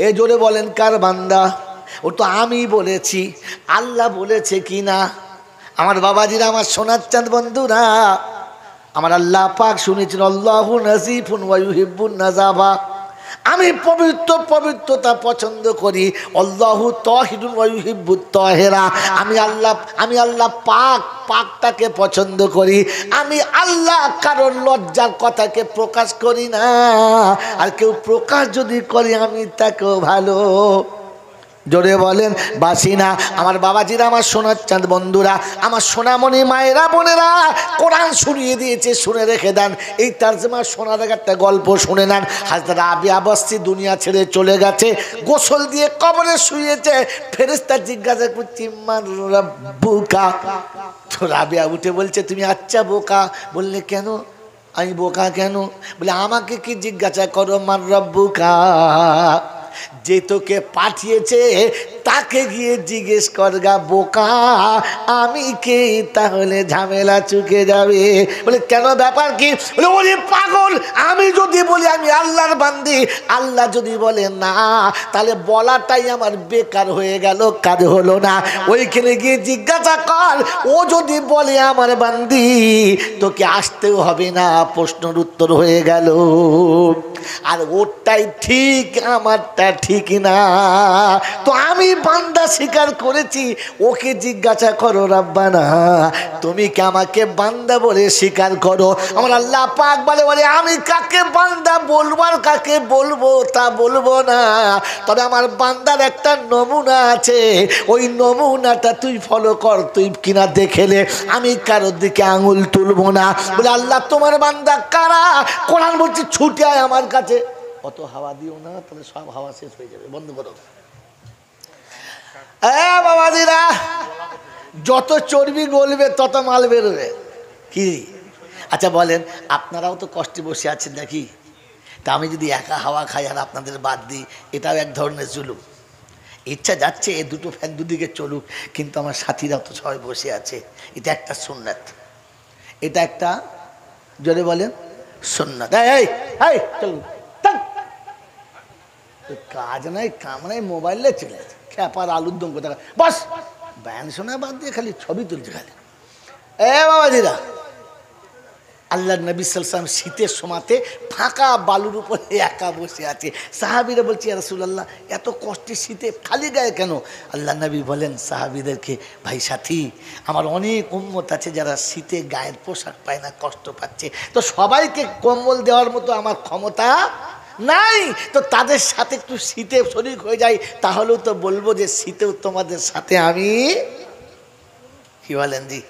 এ জোরে বলেন, কার বান্দা? ও তো আমি বলেছি, আল্লাহ বলেছে কি না? আমার বাবাজিরা, আমার সোনার চাঁদ বন্ধুরা, আমার আল্লাহ পাক শুনেছেন, আল্লাহু নাজিফুন ওয়া ইউহিব্বুন নাজাফা। আমি পবিত্র, পবিত্রতা পছন্দ করি। আল্লাহু তাহিরুন ওয়া ইউহিব্বুত তাহিরা। আমি আল্লাহ পাক, পাকটাকে পছন্দ করি। আমি আল্লাহ কারোর লজ্জার কথাকে প্রকাশ করি না, আর কেউ প্রকাশ যদি করে আমি তাকেও ভালো জোরে বলেন বাসি না। আমার বাবাজিরা, আমার সোনার চাঁদ বন্ধুরা, আমার সোনামণি মায়েরা, বোনেরা, কোরআন শুনিয়ে দিয়েছে, শুনে রেখে দেন। এই তারজমা শোনার আগে একটা গল্প শুনে নেন। হযরত রাবিয়া বস্তি দুনিয়া ছেড়ে চলে গেছে, গোসল দিয়ে কবরে শুয়েছে। ফেরেশতা জিজ্ঞাসা করছে, মান রাব্বুকা। তো রাবিয়া উঠে বলছে, তুমি আচ্ছা বোকা। বললে কেন? আমি বোকা কেন? বলে আমাকে কি জিজ্ঞাসা করো, মান রাব্বুকা? যে তোকে পাঠিয়েছে তাকে গিয়ে জিজ্ঞেস করগা বোকা আমি কে, তাহলে ঝামেলা চুকে যাবে। বলে কেন, ব্যাপার কি? বলে ওরে পাগল, আমি যদি বলি আমি আল্লাহর বান্দি, আল্লাহ যদি বলে না, তাহলে বলাটাই আমার বেকার হয়ে গেল, কাজ হলো না। ওইখানে গিয়ে জিজ্ঞাসা কর, ও যদি বলে আমার বান্দি, তোকে আসতেও হবে না, প্রশ্নের উত্তর হয়ে গেল। আর ওরটাই ঠিক, আমারটা ঠিক না। তো আমি বান্দা স্বীকার করেছি, ওকে জিজ্ঞাসা করো রাব্বানা তুমি কি আমাকে বান্দা বলে স্বীকার করো? আমার আল্লাহ পাক বলে আমি কাকে বান্দা বলবো আর কাকে বলবো তা বলবো না, তবে আমার বান্দার একটা নমুনা আছে, ওই নমুনাটা তুই ফলো কর, তুই কিনা দেখেলে আমি কারোর দিকে আঙুল তুলবো না। বলে আল্লাহ তোমার বান্দা কারা? কোরআন বলছে ছুটে আয় আমার কাছে। অত হাওয়া দিও না, তাহলে সব হাওয়া শেষ হয়ে যাবে, বন্ধ করো। বাবাজিরা, যত চর্বি গলবে তত মাল বেরোবে কি? আচ্ছা বলেন, আপনারাও তো কষ্টে বসে আছেন নাকি? তা আমি যদি একা হাওয়া খাই আর আপনাদের বাদ দিই, এটাও এক ধরনের জুলুম। ইচ্ছা যাচ্ছে এ দুটো ফ্যান দুদিকে চলুক, কিন্তু আমার সাথীরাও তো সবাই বসে আছে। এটা একটা সুন্নাত, এটা একটা, জোরে বলেন, সুন্নাত। চলুন, কাজ নাই কাম নাই, মোবাইলে চলে আছে, খ্যাপার আলুর দম কোথায়, বাস ব্যান শোনা বাদ দিয়ে খালি ছবি তুলছে খালি। বাবাজিরা, আল্লাহ নবী সাল্লাল্লাহু আলাইহি ওয়াসাল্লাম শীতের সময়তে ফাঁকা বালুর উপরে একা বসে আছে। সাহাবীরা বলছে ইয়া রাসূলুল্লাহ, এত কষ্টে শীতে খালি গায়ে কেন? আল্লাহ নবী বলেন সাহাবীদেরকে, ভাই সাথী, আমার অনেক উম্মত আছে যারা শীতে গায়ের পোশাক পায় না, কষ্ট পাচ্ছে, তো সবাইকে কম্বল দেওয়ার মতো আমার ক্ষমতা নাই, তো তাদের সাথে একটু শীতে শরীর হয়ে যায়, তাহলেও তো বলবো যে শীতেও তোমাদের সাথে আমি। কি বলেন জি?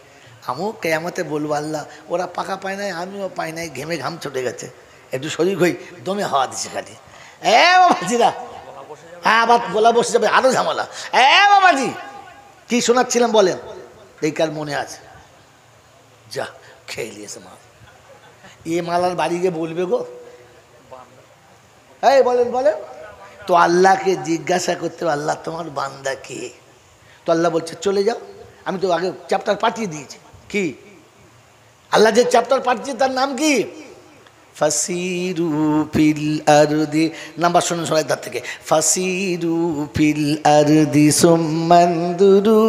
আমিও কেয়ামতে বলবো আল্লাহ ওরা পাকা পায় নাই, আমিও পাই নাই, ঘেমে ঘাম ছুটে গেছে, একটু শরীর হই দমে হাওয়া দিচ্ছে খালি। বাবাজিরা, হ্যাঁ আবার গোলা বসে যাবে, আরো ঝামেলা। বাবাজি কি শোনাচ্ছিলাম বলেন? এই কাল মনে আছে, যা খেয়ে নিয়েছে মা, এ মালার বাড়ি গিয়ে বলবে গো, বলেন বলেন। তো আল্লাহকে জিজ্ঞাসা করতে, আল্লাহ তোমার বান্দা কে? তো আল্লাহ বলছে চলে যাও, আমি তো আগে চ্যাপ্টার পাঠিয়ে দিয়েছি। কি? আল্লাহ যে চ্যাপ্টার পাঠিয়েছে তার নাম কি? ফাসিরু ফিল আরদি, নাম্বার শুনুন সবাই তার থেকে, ফাসিরু ফিল আরদি সুম্মানদুরু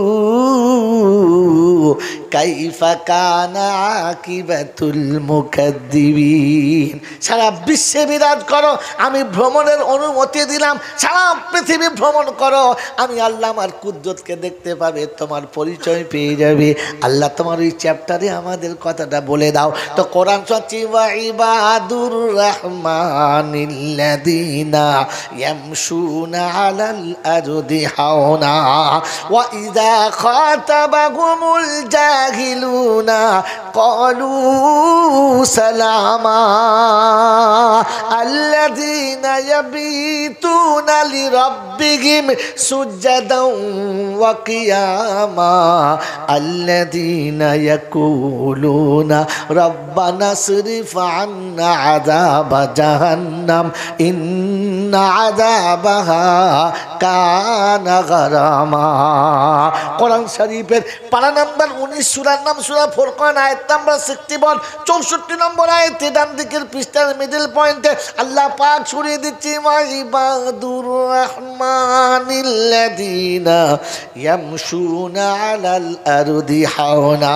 কাইফা কানা আকিবাতুল মুকাদ্দিবিন। সারা বিশ্বে বিরাজ করো, আমি ভ্রমণের অনুমতি দিলাম, সারা পৃথিবী ভ্রমণ করো, আমি আল্লাহ আমার কুদরতকে দেখতে পাবে, তোমার পরিচয় পেয়ে যাবে। আল্লাহ তোমার ওই চ্যাপ্টারে আমাদের কথাটা বলে দাও। তো কোরআন সচ্চি ওয়া ইবাদুর রাহমানিল্লাযীনা ইয়ামশুনা আলাল আরদি হাওনা ওয়া ইযা খাতাবাহুমুল জাহিলুনা ক্বালু সালামা আল্লাযীনা ইয়াবিতুনা লিরাব্বিহিম সুজদাও ওয়া কিয়ামা আল্লাযীনা ইয়াকুলুনা রাব্বানা ইসরিফ আন্না আযাবা জাহান্নাম ইন্না আযাবাহা কানা গারামা। কোরআন শরীফের পারা নাম্বার 19, সূরার নাম সূরা ফুরকান, আয়াত নাম্বার 61, 64 নম্বর আয়াতে ডান দিকের পৃষ্ঠার মিডল পয়েন্টে আল্লাহ পাক ছড়িয়ে দিচ্ছে ওয়া ইবাদুর রাহমানিল্লাযীনা ইয়ামশুনা আলাল আরদি হাওনা।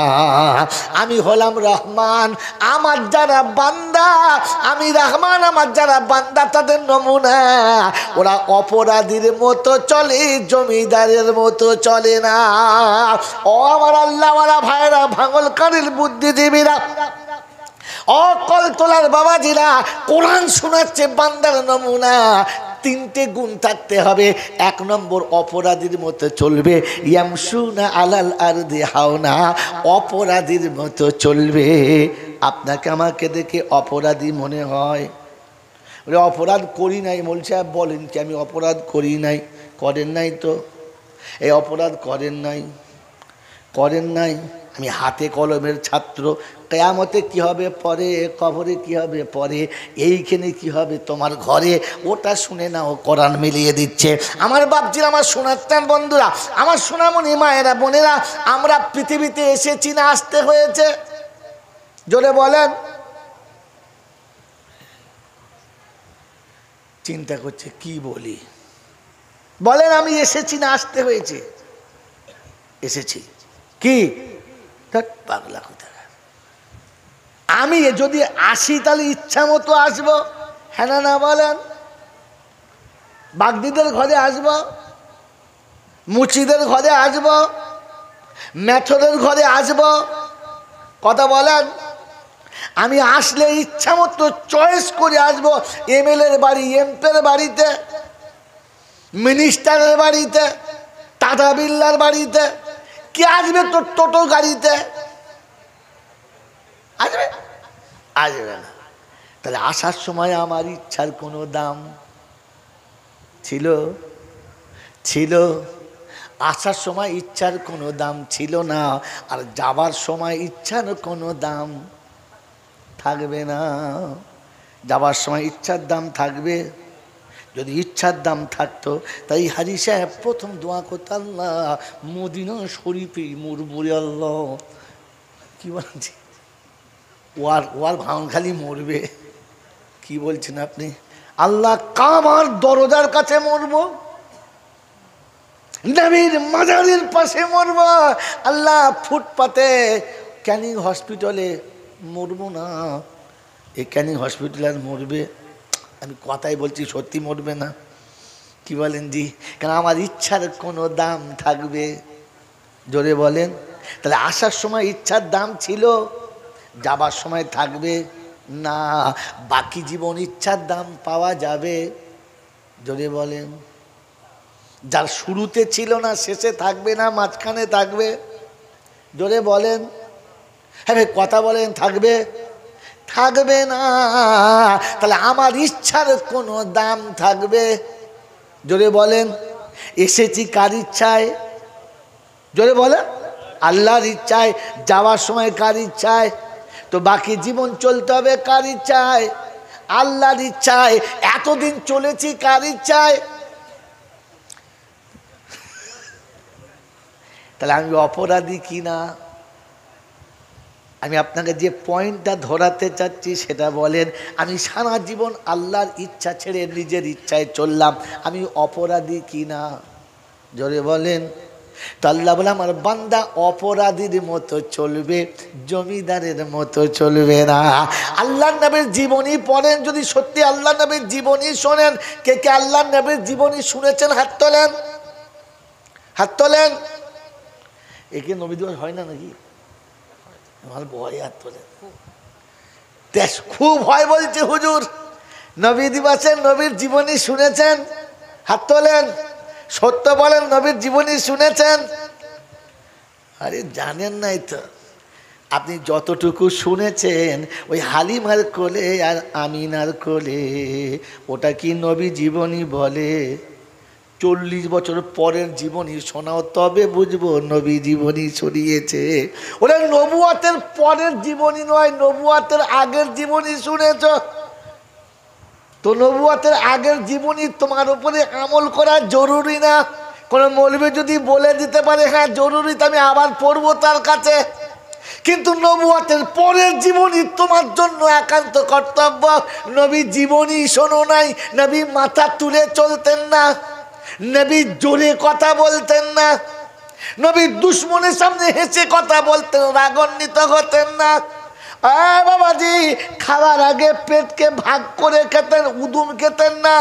আমি হলাম রহমান, আমার যারা বান্দা, আমি রহমান, আমার যারা বান্দা তাদের নমুনা, ওরা অপরাধীর মতো চলে, জমিদারের মতো চলে না। ও আমার আল্লাহওয়ালা ভাইরা, ভাঙলকারীর বুদ্ধিজীবীরা, অকল তোলার বাবাজিরা, কোরআন শোনাচ্ছে বান্দার নমুনা। 3টে গুণ থাকতে হবে। 1 নম্বর, অপরাধীর মতো চলবে, ইয়ামশুনা আলাল আরদি হাওনা, অপরাধীর মতো চলবে। আপনাকে আমাকে দেখে অপরাধী মনে হয়? বলে অপরাধ করি নাই। মৌলভী সাহেব বলেন কি আমি অপরাধ করি নাই? করেন নাই তো, এই অপরাধ করেন নাই, করেন নাই। আমি হাতে কলমের ছাত্র, কেয়ামতে কি হবে পরে, কবরে কি হবে পরে, এইখানে কি হবে তোমার ঘরে, ওটা শুনে নাও। কোরআন মিলিয়ে দিচ্ছে। আমার বাপজির, আমার শোনাচ্ছেন বন্ধুরা, আমার সোনামণি মায়েরা বোনেরা, আমরা পৃথিবীতে এসেছি না আসতে হয়েছে? জোরে বলেন। চিন্তা করছে কি বলি, বলেন আমি এসেছি না আসতে হয়েছে? এসেছি। কি পাগলা কথা, আমি যদি আসি তাহলে ইচ্ছা মতো আসবো, হ্যাঁ না বলেন? বাগদিদের ঘরে আসবো, মুচিদের ঘরে আসবো, মেথরের ঘরে আসবো, কথা বলেন? আমি আসলে ইচ্ছা মতো চয়েস করে আসবো। এমএলএর বাড়ি, এমপির বাড়িতে, মিনিস্টারের বাড়িতে, টাটা বিল্লার বাড়িতে, কে আসবে তোর টোটো গাড়িতে? আসবে? আসবে না। তাহলে আসার সময় আমার ইচ্ছার কোনো দাম ছিল? ছিল। আসার সময় ইচ্ছার কোনো দাম ছিল না, আর যাবার সময় ইচ্ছার কোনো দাম থাকবে না। যাবার সময় ইচ্ছার দাম থাকবে। যদি ইচ্ছার দাম থাকতো, তাই হাজী সাহেব প্রথম দোয়া করত, আল্লাহ মদিনা শরীফে মরবরে, আল্লাহ কি বলছি, ওয়ার ভাঙন খালি মরবে। কি বলছেন আপনি? আল্লাহ কামার দরজার কাছে মরব, নবীর মাজারের পাশে মরব, আল্লাহ ফুটপাতে ক্যানিং হসপিটালে মরব না। এই ক্যানিং হসপিটালে আর মরবে? আমি কথাই বলছি, সত্যি মরবে না? কি বলেন জি? কারণ আমার ইচ্ছার কোনো দাম থাকবে। জোরে বলেন। তাহলে আসার সময় ইচ্ছার দাম ছিল, যাবার সময় থাকবে না। বাকি জীবন ইচ্ছার দাম পাওয়া যাবে? জোরে বলেন। যার শুরুতে ছিল না, শেষে থাকবে না, মাঝখানে থাকবে? জোরে বলেন। হ্যাঁ ভাই কথা বলেন, থাকবে? থাকবে না। তাহলে আমার ইচ্ছার কোনো দাম থাকবে? জোরে বলেন। এসেছি কার ইচ্ছায়? জোরে বলেন। আল্লাহর ইচ্ছায়। যাওয়ার সময় কার ইচ্ছায়? তো বাকি জীবন চলতে হবে কার ইচ্ছায়? আল্লাহর ইচ্ছায়। এতদিন চলেছি কার ইচ্ছায়? তাহলে আমি অপরাধী কি না? আমি আপনাকে যে পয়েন্টটা ধরাতে চাচ্ছি সেটা বলেন। আমি সারা জীবন আল্লাহর ইচ্ছা ছেড়ে নিজের ইচ্ছায় চললাম, আমি অপরাধী কি না? জোরে বলেন। তো আল্লাহ বলে, আমার বান্দা অপরাধীর মতো চলবে, জমিদারের মতো চলবে না। আল্লাহ নবীর জীবনী পড়েন, যদি সত্যি আল্লাহ নবীর জীবনী শোনেন। কে কে আল্লাহ নবীর জীবনী শুনেছেন? হাত তোলেন, হাত তোলেন। একে নবী দিবস হয় না নাকি? আমার ভয়, হাত তোলেন। খুব ভয় বলছে হুজুর। নবী দিবসে নবীর জীবনী শুনেছেন? হাত তোলেন। সত্য বলেন, নবীর জীবনী শুনেছেন? আরে জানেন নাই তো। আপনি যতটুকু শুনেছেন ওই হালিমার কোলে আর আমিনার কোলে, ওটা কি নবী জীবনী বলে? 40 বছর পরের জীবনী শোনাও, তবে বুঝবো নবী জীবনী শুনিয়েছে। ওরা নবুয়াতের পরের জীবনী নয়, নবুয়াতের আগের জীবনী শুনেছ তো। নবুয়াতের আগের জীবনী তোমার উপরে আমল করা জরুরি না। কোনো মৌলবী যদি বলে দিতে পারে হ্যাঁ জরুরি, তো আমি আবার পড়বো তার কাছে। কিন্তু নবুয়াতের পরের জীবনী তোমার জন্য একান্ত কর্তব্য। নবী জীবনী শোনো নাই। নবী মাথা তুলে চলতেন না, নবী জোরে কথা বলতেন না, নবী দুশ্মনের সামনে হেসে কথা বলতেন, রাগান্বিত হতেন না। বাবাজি, খাওয়ার আগে পেটকে ভাগ করে খেতেন, উদুম খেতেন না।